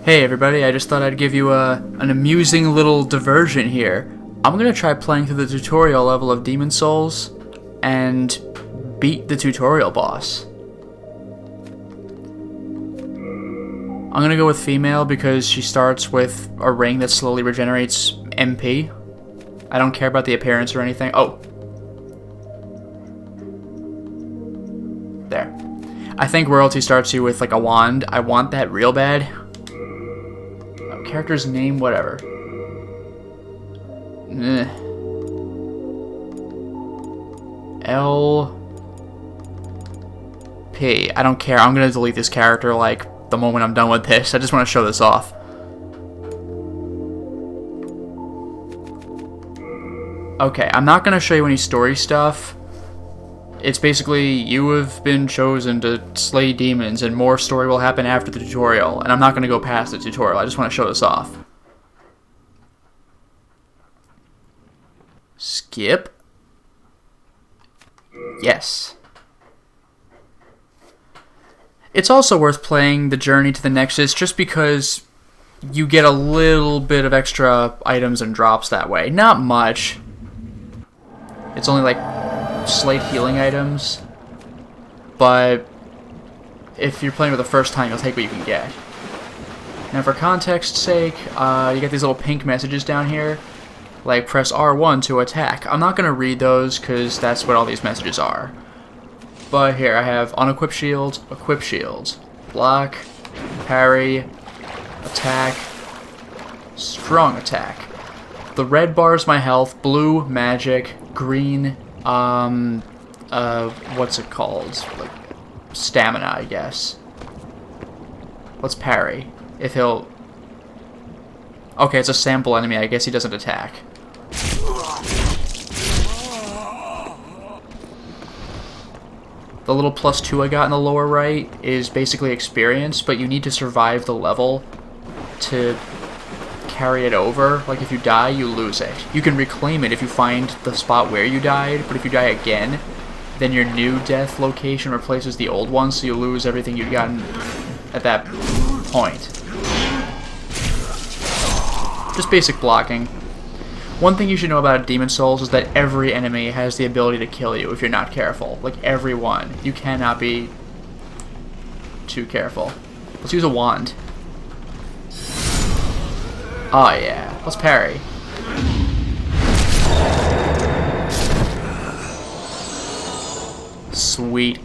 Hey everybody, I just thought I'd give you an amusing little diversion here. I'm gonna try playing through the tutorial level of Demon Souls and beat the tutorial boss. I'm gonna go with female because she starts with a ring that slowly regenerates MP. I don't care about the appearance or anything. Oh. There. I think royalty starts you with like a wand. I want that real bad. Character's name, whatever. LP. I don't care. I'm gonna delete this character like the moment I'm done with this. I just want to show this off. Okay, I'm not gonna show you any story stuff. It's basically, you have been chosen to slay demons, and more story will happen after the tutorial. And I'm not going to go past the tutorial, I just want to show this off. Skip. Yes. It's also worth playing the Journey to the Nexus, just because you get a little bit of extra items and drops that way. Not much. It's only like slight healing items, but if you're playing for the first time, you'll take what you can get. Now, for context's sake, you get these little pink messages down here, like press R1 to attack. I'm not going to read those because that's what all these messages are. But here, I have unequip shield, equip shield, block, parry, attack, strong attack. The red bar is my health, blue, magic, green, what's it called? Like, stamina, I guess. Let's parry. If he'll... Okay, it's a sample enemy, I guess he doesn't attack. The little +2 I got in the lower right is basically experience, but you need to survive the level to carry it over. Like, if you die, you lose it. You can reclaim it if you find the spot where you died, but if you die again, then your new death location replaces the old one, so you lose everything you'd gotten at that point. Just basic blocking. One thing you should know about Demon Souls is that every enemy has the ability to kill you if you're not careful. Like, every one. You cannot be too careful. Let's use a wand. Oh yeah, let's parry. Sweet.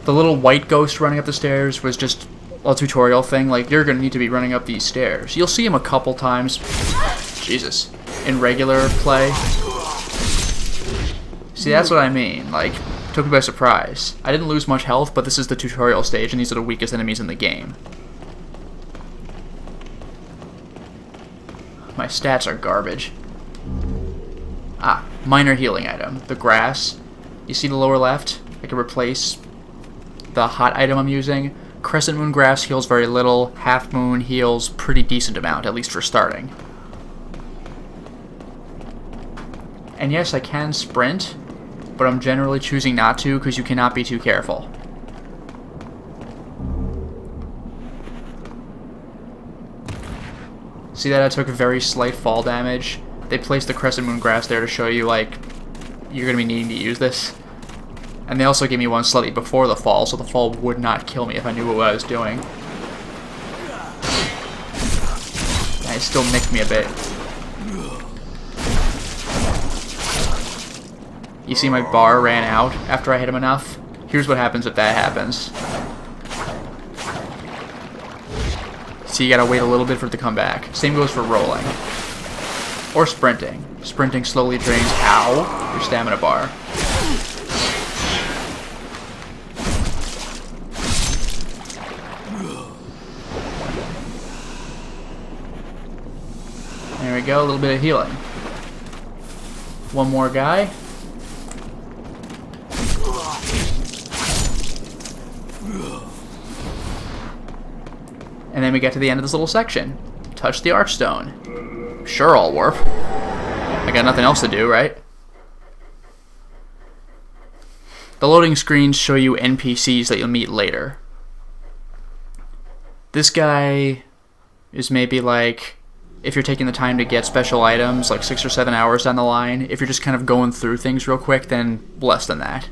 The little white ghost running up the stairs was just a tutorial thing. Like, you're gonna need to be running up these stairs. You'll see him a couple times. Jesus. In regular play. See, that's what I mean. Like, took me by surprise. I didn't lose much health, but this is the tutorial stage, and these are the weakest enemies in the game. My stats are garbage. Ah, minor healing item. The grass. You see the lower left? I can replace the hot item I'm using. Crescent Moon grass heals very little. Half Moon heals pretty decent amount, at least for starting. And yes, I can sprint, but I'm generally choosing not to because you cannot be too careful. See that I took very slight fall damage? They placed the Crescent Moon grass there to show you, like, you're going to be needing to use this. And they also gave me one slightly before the fall, so the fall would not kill me if I knew what I was doing. And it still nicked me a bit. You see my bar ran out after I hit him enough? Here's what happens if that happens. So you gotta wait a little bit for it to come back. Same goes for rolling. Or sprinting. Sprinting slowly drains, ow, your stamina bar. There we go, a little bit of healing. One more guy. And then we get to the end of this little section. Touch the Archstone. Sure, I'll warp. I got nothing else to do, right? The loading screens show you NPCs that you'll meet later. This guy is maybe like, if you're taking the time to get special items, like 6 or 7 hours down the line. If you're just kind of going through things real quick, then less than that.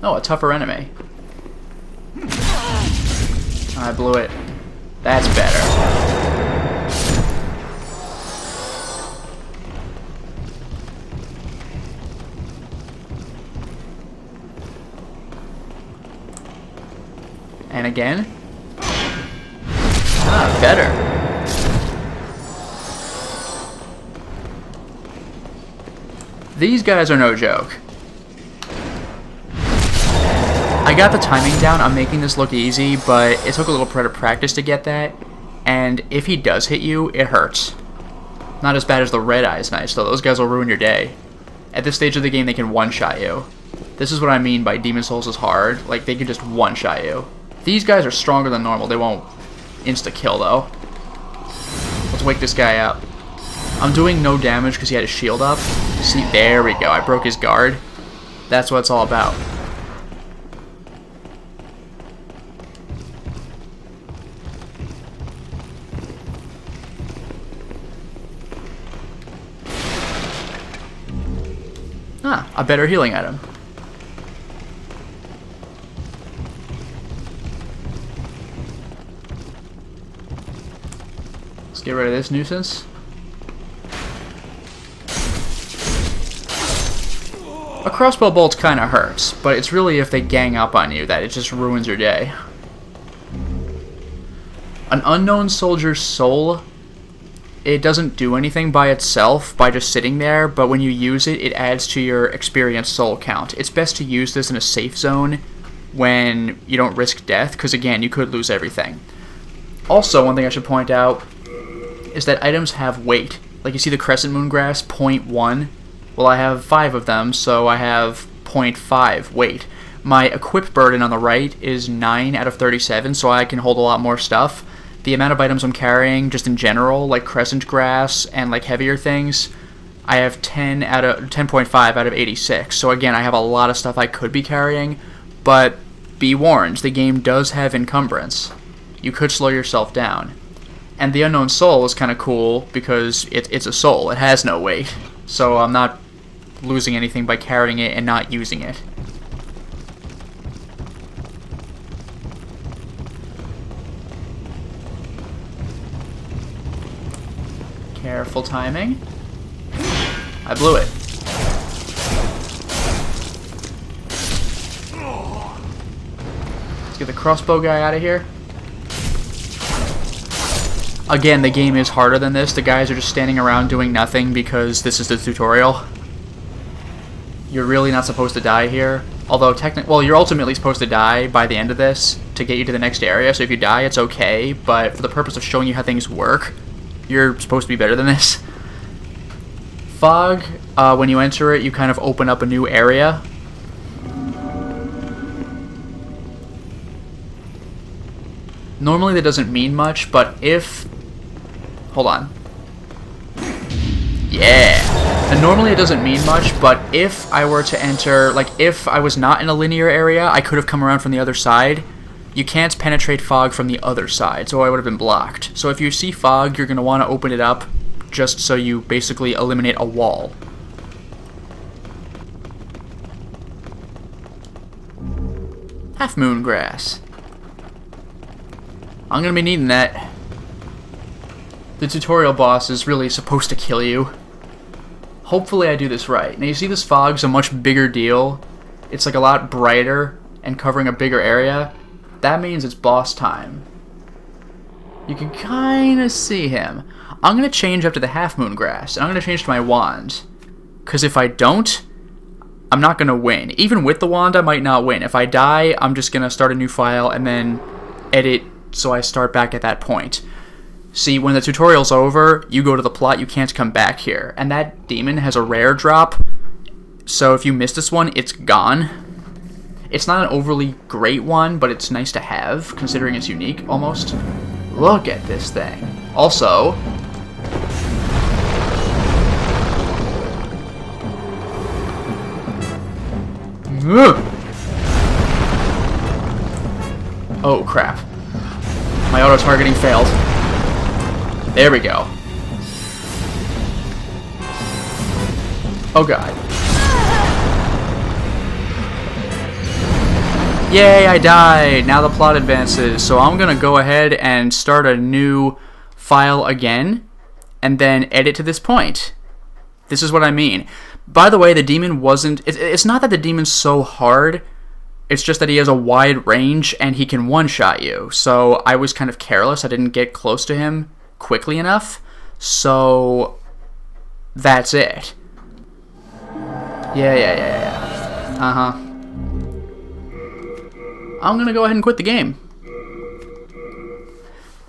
Oh, a tougher enemy. I blew it. That's better. And again. Ah, better. These guys are no joke. I got the timing down. I'm making this look easy, but it took a little bit of practice to get that. And if he does hit you, it hurts. Not as bad as the Red Eyes Knights, though. Those guys will ruin your day. At this stage of the game, they can one-shot you. This is what I mean by Demon Souls is hard. Like, they can just one-shot you. These guys are stronger than normal. They won't insta-kill, though. Let's wake this guy up. I'm doing no damage because he had his shield up. See, there we go. I broke his guard. That's what it's all about. Ah, a better healing item. Let's get rid of this nuisance. A crossbow bolt kinda hurts, but it's really if they gang up on you that it just ruins your day. An unknown soldier's soul, it doesn't do anything by itself by just sitting there, but when you use it, it adds to your experienced soul count. It's best to use this in a safe zone when you don't risk death, because again, you could lose everything. Also, one thing I should point out is that items have weight. Like you see the Crescent Moon Grass, 0.1. Well, I have 5 of them, so I have 0.5 weight. My equip burden on the right is 9 out of 37, so I can hold a lot more stuff. The amount of items I'm carrying, just in general, like Crescent Grass and like heavier things, I have 10.5 out of 86. So again, I have a lot of stuff I could be carrying, but be warned, the game does have encumbrance. You could slow yourself down. And the Unknown Soul is kind of cool because it's a soul. It has no weight. So I'm not losing anything by carrying it and not using it. Careful timing. I blew it. Let's get the crossbow guy out of here. Again, the game is harder than this. The guys are just standing around doing nothing because this is the tutorial. You're really not supposed to die here. Although, well, you're ultimately supposed to die by the end of this to get you to the next area. So if you die, it's okay. But for the purpose of showing you how things work, you're supposed to be better than this. Fog, when you enter it, you kind of open up a new area. Normally that doesn't mean much, but if... Hold on. Yeah! And normally it doesn't mean much, but if I were to enter... Like, if I was not in a linear area, I could have come around from the other side. You can't penetrate fog from the other side, so I would have been blocked. So if you see fog, you're going to want to open it up just so you basically eliminate a wall. Half Moon Grass. I'm going to be needing that. The tutorial boss is really supposed to kill you. Hopefully I do this right. Now you see this fog's a much bigger deal. It's like a lot brighter and covering a bigger area. That means it's boss time. You can kind of see him. I'm going to change up to the Half Moon Grass, and I'm going to change to my wand. Because if I don't, I'm not going to win. Even with the wand, I might not win. If I die, I'm just going to start a new file and then edit so I start back at that point. See, when the tutorial's over, you go to the plot, you can't come back here. And that demon has a rare drop, so if you miss this one, it's gone. It's not an overly great one, but it's nice to have, considering it's unique, almost. Look at this thing. Also... Oh, crap. My auto-targeting failed. There we go. Oh, God. Yay, I died! Now the plot advances, so I'm gonna go ahead and start a new file again, and then edit to this point. This is what I mean. By the way, the demon wasn't... It's not that the demon's so hard, it's just that he has a wide range, and he can one-shot you. So I was kind of careless, I didn't get close to him quickly enough, so... That's it. Yeah. Uh-huh. I'm gonna go ahead and quit the game.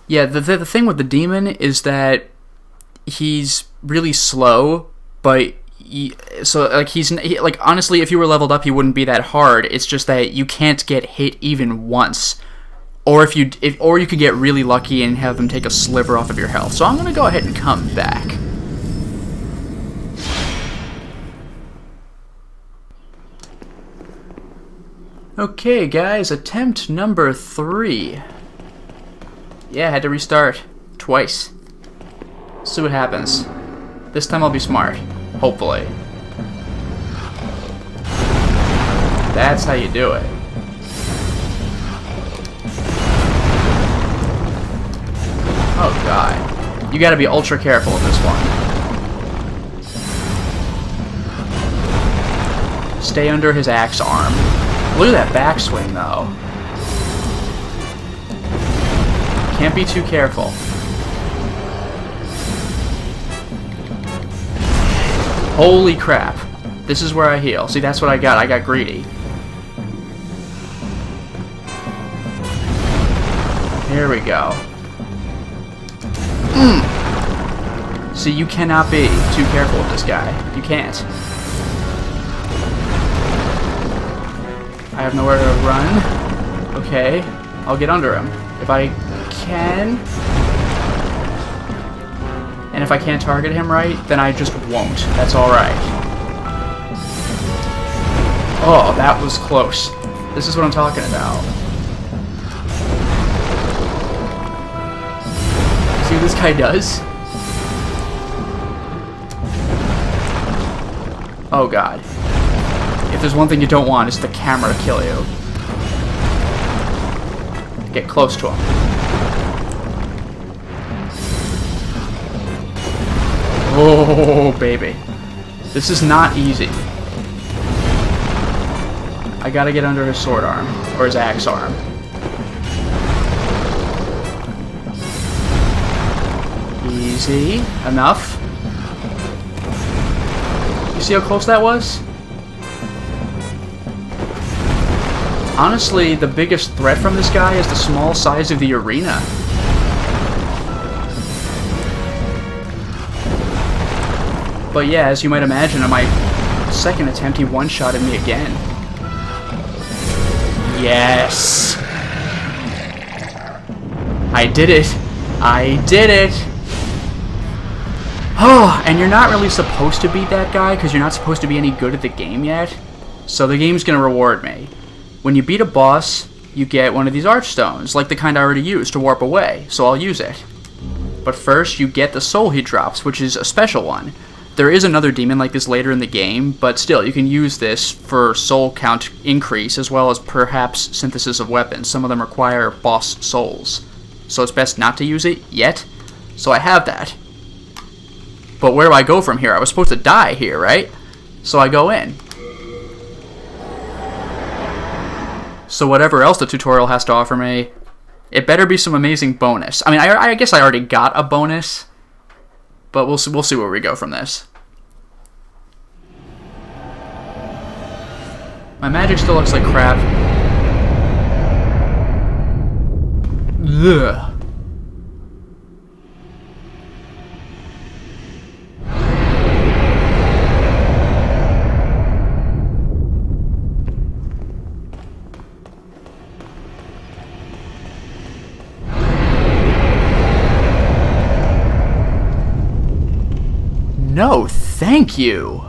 Yeah, the thing with the demon is that he's really slow, but honestly, if you were leveled up, he wouldn't be that hard. It's just that you can't get hit even once, or or you could get really lucky and have him take a sliver off of your health. So I'm gonna go ahead and come back. Okay, guys, attempt number 3. Yeah, I had to restart twice. See what happens. This time I'll be smart. Hopefully. That's how you do it. Oh, God. You gotta be ultra careful with this one. Stay under his axe arm. Look at that backswing, though. Can't be too careful. Holy crap. This is where I heal. See, that's what I got. I got greedy. Here we go. See, you cannot be too careful with this guy. You can't. I have nowhere to run. Okay, I'll get under him if I can. And if I can't target him right, then I just won't. That's alright. Oh, that was close. This is what I'm talking about. See what this guy does? Oh, God. If there's one thing you don't want, it's the camera to kill you. Get close to him. Oh, baby. This is not easy. I gotta get under his sword arm, or his axe arm. Easy. Enough. You see how close that was? Honestly, the biggest threat from this guy is the small size of the arena. But yeah, as you might imagine, on my second attempt, he one-shotted me again. Yes! I did it! I did it! Oh, and you're not really supposed to beat that guy, because you're not supposed to be any good at the game yet. So the game's gonna reward me. When you beat a boss, you get one of these archstones, like the kind I already used to warp away, so I'll use it. But first, you get the soul he drops, which is a special one. There is another demon like this later in the game, but still, you can use this for soul count increase, as well as perhaps synthesis of weapons. Some of them require boss souls. So it's best not to use it yet, so I have that. But where do I go from here? I was supposed to die here, right? So I go in. So whatever else the tutorial has to offer me, it better be some amazing bonus. I mean, I guess I already got a bonus, but we'll see where we go from this. My magic still looks like crap. Ugh. No, thank you.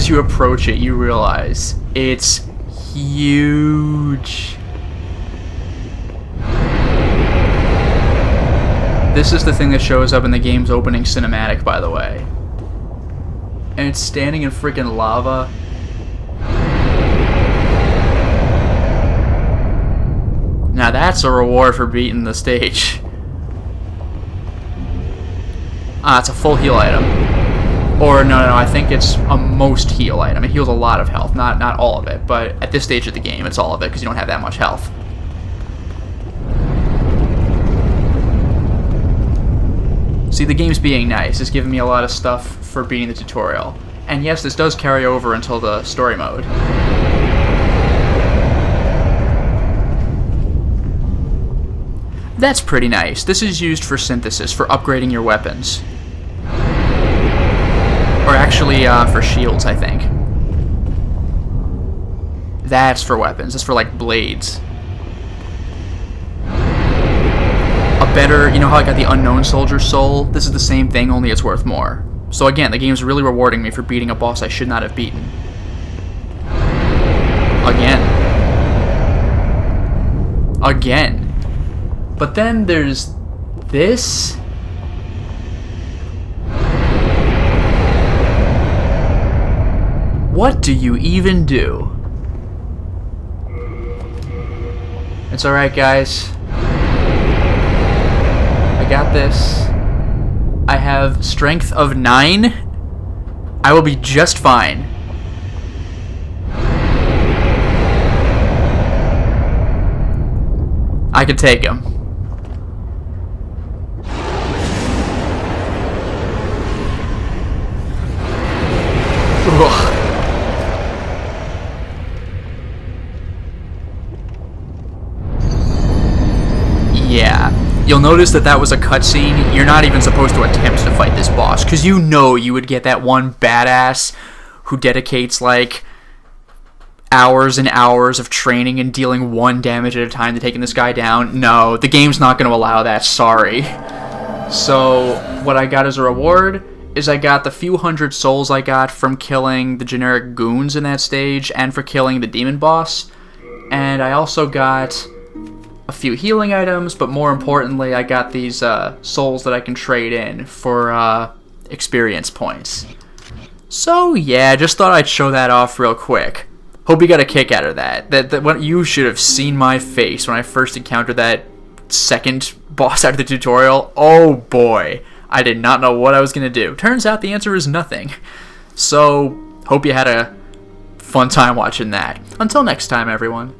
as you approach it, you realize it's huge. This is the thing that shows up in the game's opening cinematic, by the way. And it's standing in freaking lava. Now that's a reward for beating the stage. It's a full heal item. Or no, I think it's a most heal item. It heals a lot of health, not all of it, but at this stage of the game, it's all of it because you don't have that much health. See, the game's being nice. It's giving me a lot of stuff for beating the tutorial. And yes, this does carry over until the story mode. That's pretty nice. This is used for synthesis, for upgrading your weapons. Or actually, for shields, I think. That's for weapons. That's for, like, blades. A better... You know how I got the Unknown Soldier Soul? This is the same thing, only it's worth more. So again, the game's really rewarding me for beating a boss I should not have beaten. Again. But then there's this. What do you even do? It's alright, guys. I got this. I have strength of 9. I will be just fine. I can take him. Ugh. Yeah. You'll notice that was a cutscene. You're not even supposed to attempt to fight this boss, because you know you would get that one badass who dedicates, like, hours and hours of training and dealing 1 damage at a time to taking this guy down. No, the game's not going to allow that, sorry. So, what I got as a reward is I got the few hundred souls I got from killing the generic goons in that stage and for killing the demon boss. And I also got a few healing items, but more importantly, I got these souls that I can trade in for experience points. So yeah, just thought I'd show that off real quick. Hope you got a kick out of that. That you should have seen my face when I first encountered that second boss out of the tutorial. Oh boy, I did not know what I was gonna do. Turns out the answer is nothing. So hope you had a fun time watching that. Until next time, everyone.